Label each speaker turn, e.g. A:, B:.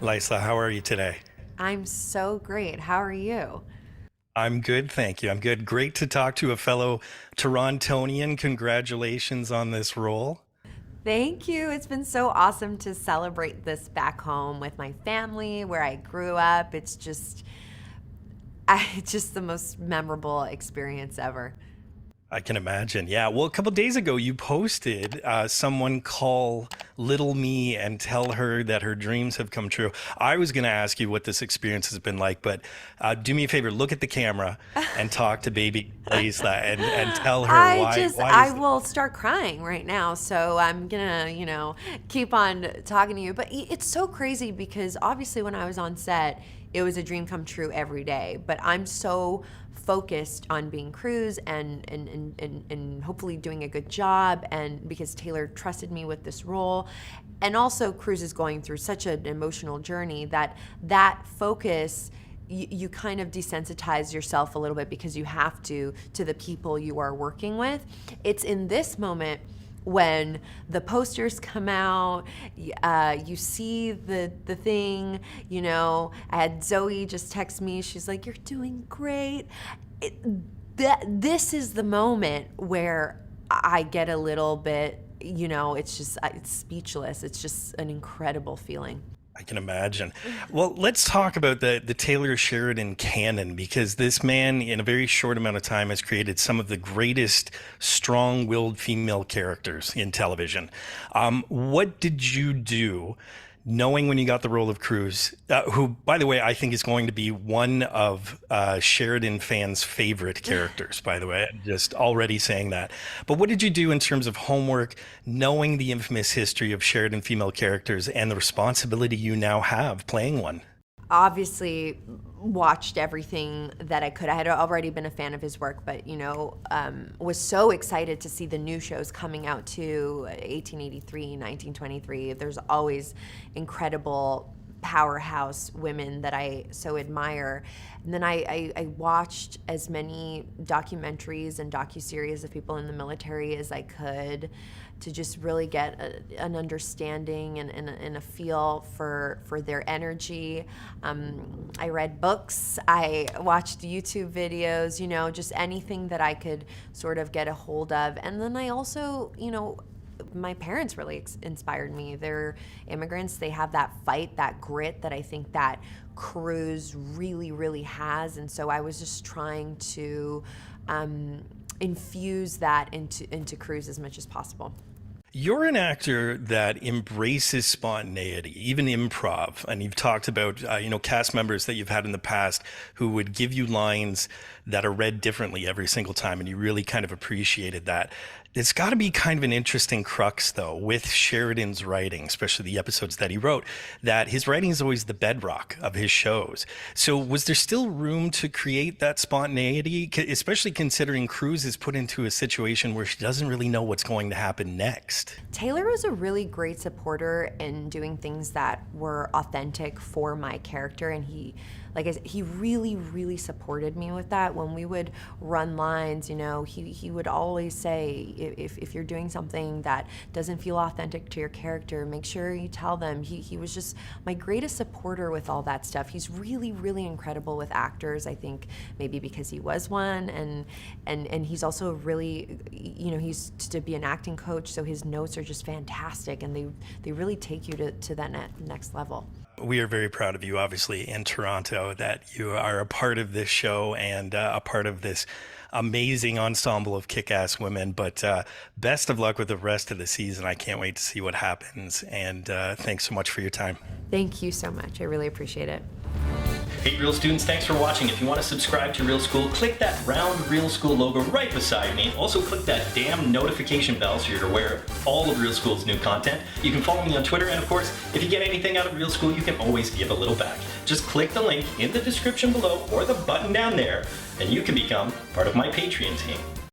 A: LAYSLA, how are you today?
B: I'm so great. How are you?
A: I'm good, thank you. I'm good. Great to talk to a fellow Torontonian. Congratulations on this role.
B: Thank you. It's been so awesome to celebrate this back home with my family where I grew up. It's just the most memorable experience ever.
A: I can imagine. Yeah. Well, a couple days ago, you posted someone call little me and tell her that her dreams have come true. I was going to ask you what this experience has been like, but do me a favor, look at the camera and talk to baby Lisa and tell her why
B: I
A: is
B: will start crying right now. So I'm gonna, keep on talking to you. But it's so crazy because obviously when I was on set, it was a dream come true every day. But I'm so focused on being Cruz and hopefully doing a good job, and because Taylor trusted me with this role. And also Cruz is going through such an emotional journey that focus, you kind of desensitize yourself a little bit because you have to the people you are working with. It's in this moment when the posters come out, you see the thing, I had Zoe just text me, she's like, "You're doing great." This is the moment where I get a little bit, it's speechless. It's just an incredible feeling.
A: I can imagine. Well, let's talk about the Taylor Sheridan canon, because this man, in a very short amount of time, has created some of the greatest strong-willed female characters in television. What did you do, knowing when you got the role of Cruz, who, by the way, I think is going to be one of Sheridan fans' favorite characters, by the way, just already saying that. But what did you do in terms of homework, knowing the infamous history of Sheridan female characters and the responsibility you now have playing one?
B: Obviously watched everything that I could. I had already been a fan of his work, but was so excited to see the new shows coming out too. 1883, 1923. There's always incredible powerhouse women that I so admire. And then I watched as many documentaries and docuseries of people in the military as I could to just really get an understanding and a feel for their energy. I read books, I watched YouTube videos, just anything that I could sort of get a hold of. And then I also, my parents really inspired me. They're immigrants. They have that fight, that grit that I think that Cruz really, really has. And so I was just trying to infuse that into Cruz as much as possible.
A: You're an actor that embraces spontaneity, even improv. And you've talked about, cast members that you've had in the past who would give you lines that are read differently every single time. And you really kind of appreciated that. It's got to be kind of an interesting crux, though, with Sheridan's writing, especially the episodes that he wrote, that his writing is always the bedrock of his shows. So was there still room to create that spontaneity, especially considering Cruz is put into a situation where she doesn't really know what's going to happen next?
B: Taylor was a really great supporter in doing things that were authentic for my character, and like I said, he really, really supported me with that. When we would run lines, he would always say, if you're doing something that doesn't feel authentic to your character, make sure you tell them. He was just my greatest supporter with all that stuff. He's really, really incredible with actors, I think maybe because he was one, and he's also really, he's to be an acting coach, so his notes are just fantastic, and they really take you to that next level.
A: We are very proud of you, obviously, in Toronto, that you are a part of this show and a part of this amazing ensemble of kick-ass women. But best of luck with the rest of the season. I can't wait to see what happens. And thanks so much for your time.
B: Thank you so much. I really appreciate it.
A: Hey Real students, thanks for watching. If you want to subscribe to Real School, click that round Real School logo right beside me. Also click that damn notification bell so you're aware of all of Real School's new content. You can follow me on Twitter, and of course, if you get anything out of Real School, you can always give a little back. Just click the link in the description below or the button down there, and you can become part of my Patreon team.